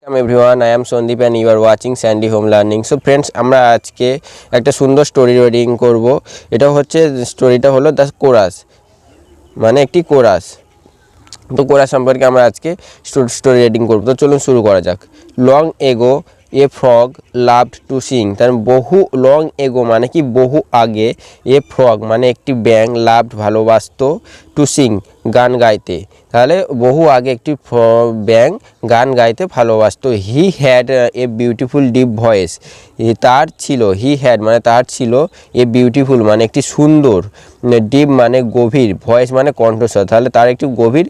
Welcome everyone, I am Sandeep and you are watching Sandy Home Learning. So friends, আমরা আজকে একটা সুন্দর story reading করব। এটা হচ্ছে স্টোরিটা হলো দ্য কোরাস, মানে একটি কোরাস। তো কোরাস সম্পর্কে আমরা আজকে স্টোরি রিডিং করব। তো চলুন শুরু করা যাক। Long ago a frog loved to sing, তার বহু লং এগো মানে কি বহু আগে, এ ফ্রগ মানে একটি ব্যাঙ, লাভড ভালোবাসতো, টু সিং গান গাইতে। তাহলে বহু আগে একটি ব্যাঙ গান গাইতে ভালোবাসতো। He had a beautiful deep voice, তার ছিল, হি হ্যাড মানে তার ছিল, এ বিউটিফুল মানে একটি সুন্দর, ডিপ মানে গভীর, ভয়েস মানে কণ্ঠস্বর, তাহলে তার একটি গভীর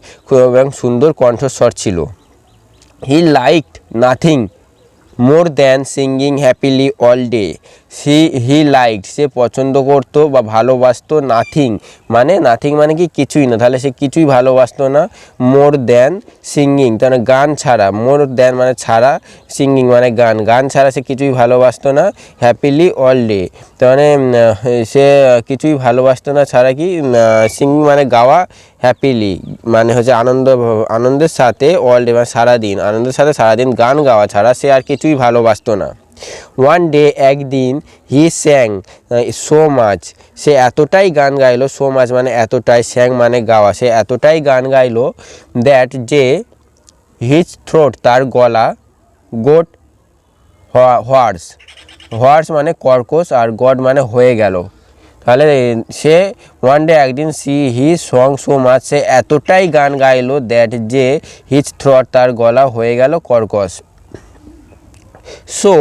এবং সুন্দর কণ্ঠস্বর ছিল। He liked nothing more than singing happily all day, he liked সে পছন্দ করতো বা ভালোবাসতো, নাথিং মানে কি কিছুই না, তাহলে সে কিছুই ভালোবাসতো না, মোর দ্যান সিঙ্গিং তাহলে গান ছাড়া, মোর দ্যান মানে ছাড়া, সিঙ্গিং মানে গান, গান ছাড়া সে কিছুই ভালোবাসতো না, হ্যাপিলি অল ডে তার মানে সে কিছুই ভালোবাসতো না ছাড়া কি, সিঙ্গিং মানে গাওয়া, হ্যাপিলি মানে হচ্ছে আনন্দের সাথে, অল ডে মানে সারাদিন, আনন্দের সাথে সারাদিন গান গাওয়া ছাড়া সে আর কিছুই ভালোবাসতো না। ওয়ান ডে একদিন, হি স্যাং সো মাচ সে এতটাই গান গাইলো, সো মাচ মানে এতটাই, স্যাং মানে গাওয়া, সে এতটাই গান গাইলো, দ্যাট যে হিজ থ্রোট তার গলা, গোট হোয়ার্স মানে কর্কশ, আর গড মানে হয়ে গেল। তাহলে সে ওয়ান ডে একদিন, হি সং সো মাচ সে এতটাই গান গাইলো, দ্যাট যে হিজ থ্রট তার গলা হয়ে গেল কর্কশ, সো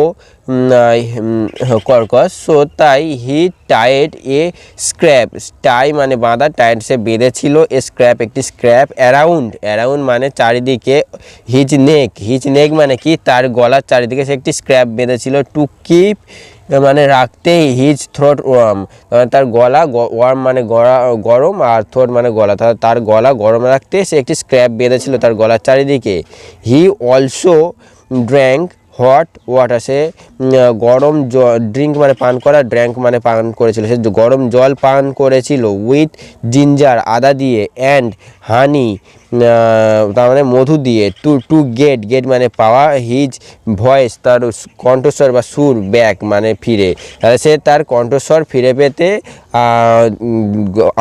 তাই হি টাইড এ স্ক্র্যাপ, টাই মানে বাঁধা, টাইড সে বেঁধেছিল, এ স্ক্র্যাপ একটি স্ক্র্যাপ, অ্যারাউন্ড মানে চারিদিকে, হিজ নেক মানে কি তার গলার চারিদিকে সে একটি স্ক্র্যাপ বেঁধেছিল, টু কিপ মানে রাখতে, হিজ থ্রোট ওয়ার্ম তার গলা, ওয়ার্ম মানে গরম, আর থ্রোট মানে গলা, তার গলা গরম রাখতে সে একটি স্ক্র্যাপ বেঁধেছিল তার গলার চারিদিকে। He also drank hot water সে গরম জল, ড্রিঙ্ক মানে পান করা, ড্র্যাঙ্ক মানে পান করেছিল, সে গরম জল পান করেছিল, উইথ জিঞ্জার আদা দিয়ে, অ্যান্ড হানি তার মানে মধু দিয়ে, টু গেট মানে পাওয়া, হিজ ভয়েস তার কণ্ঠস্বর বা সুর, ব্যাক মানে ফিরে, তাহলে সে তার কণ্ঠস্বর ফিরে পেতে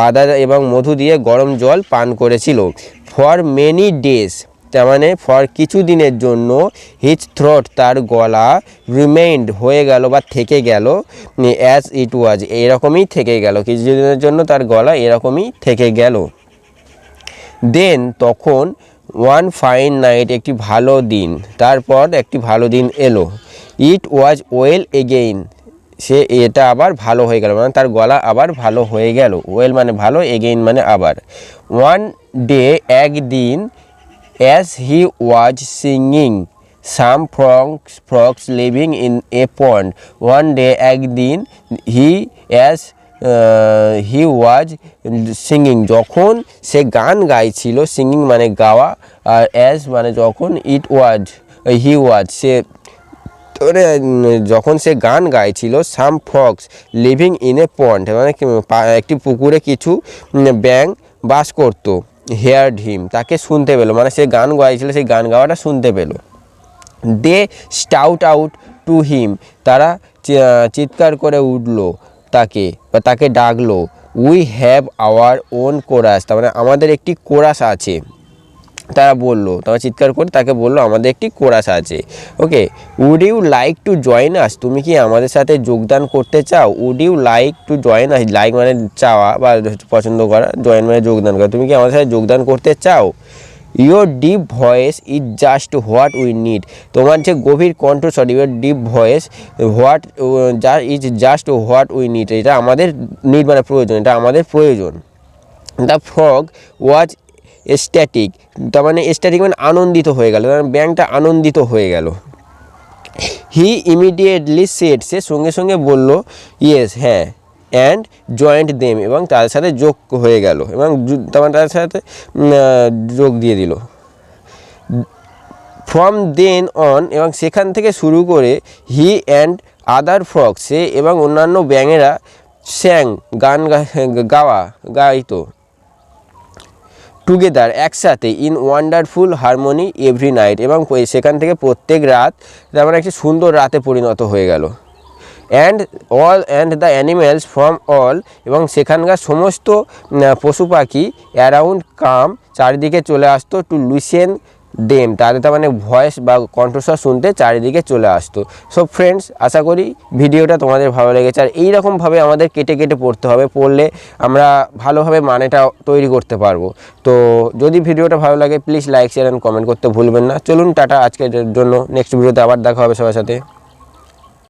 আদা এবং মধু দিয়ে গরম জল পান করেছিল। ফর মেনি ডেজ তার মানে ফর কিছু দিনের জন্য, হিজ থ্রোট তার গলা, রিমেইন্ড হয়ে গেল বা থেকে গেল, অ্যাজ ইট ওয়াজ এরকমই থেকে গেল, কিছু দিনের জন্য তার গলা এরকমই থেকে গেল। দেন তখন, ওয়ান ফাইন নাইট একটি ভালো দিন, তারপর একটি ভালো দিন এলো, ইট ওয়াজ ওয়েল এগেইন সে এটা আবার ভালো হয়ে গেল, মানে তার গলা আবার ভালো হয়ে গেল, ওয়েল মানে ভালো, এগেইন মানে আবার। ওয়ান ডে একদিন, as he was singing some frogs living in a pond, one day একদিন, he was singing যখন সে গান গাইছিল, সিঙ্গিং মানে গাওয়া, আর as মানে যখন, he was সে যখন সে গান গাইছিল, সাম ফ্রগস লিভিং ইন এ পন্ড মানে একটি পুকুরে কিছু ব্যাঙ বাস করতো, হেয়ার্ড হিম তাকে শুনতে পেলো, মানে সে গান গাইছিল, সেই গান গাওয়াটা শুনতে পেলো। দে স্টাউট আউট টু হিম তারা চিৎকার করে উঠলো তাকে বা তাকে ডাকলো, we have our own chorus তার মানে আমাদের একটি কোরাস আছে, তারা বললো, তারা চিৎকার করে তাকে বললো আমাদের একটি কোরাস আছে। Okay, would you like to join us তুমি কি আমাদের সাথে যোগদান করতে চাও, would you like to join us, like মানে চাওয়া বা পছন্দ করা, জয়েন মানে যোগদান করা, তুমি কি আমাদের সাথে যোগদান করতে চাও। Your deep voice is just what we need তোমার যে গভীর কণ্ঠস্বর, your deep voice is just what we need এটা আমাদের নিড মানে প্রয়োজন, এটা আমাদের প্রয়োজন। দ্য ফ্রগ ওয়াজ এস্ট্যাটিক তার মানে এস্ট্যাটিক মানে আনন্দিত হয়ে গেল, ব্যাঙটা আনন্দিত হয়ে গেল। হি ইমিডিয়েটলি সেড সে সঙ্গে সঙ্গে বলল, ইয়েস হ্যাঁ, অ্যান্ড জয়েন্ট দেম এবং তাদের সাথে যোগ হয়ে গেল, এবং তাদের সাথে যোগ দিয়ে দিল। ফ্রম দেন অন এবং সেখান থেকে শুরু করে, হি অ্যান্ড আদার ফ্রগ সে এবং অন্যান্য ব্যাঙেরা, স্যাং গান গাইতো, টুগেদার একসাথে in wonderful harmony every night, এবং সেখান থেকে প্রত্যেক রাত তার মানে একটি সুন্দর রাতে পরিণত হয়ে গেল। And the animals from all, এবং সেখানকার সমস্ত পশু পাখি অ্যারাউন্ড কাম চারিদিকে চলে আসতো টু লিসেন দেম, তাদের তার মানে ভয়েস বা কণ্ঠস্বর শুনতে চারিদিকে চলে আসতো। সো ফ্রেন্ডস, আশা করি ভিডিওটা তোমাদের ভালো লেগেছে। আর এইরকমভাবে আমাদের কেটে কেটে পড়তে হবে, পড়লে আমরা ভালোভাবে মানেটা তৈরি করতে পারবো। তো যদি ভিডিওটা ভালো লাগে please like share and comment করতে ভুলবেন না। চলুন টাটা আজকের জন্য, নেক্সট ভিডিওতে আবার দেখা হবে সবার সাথে।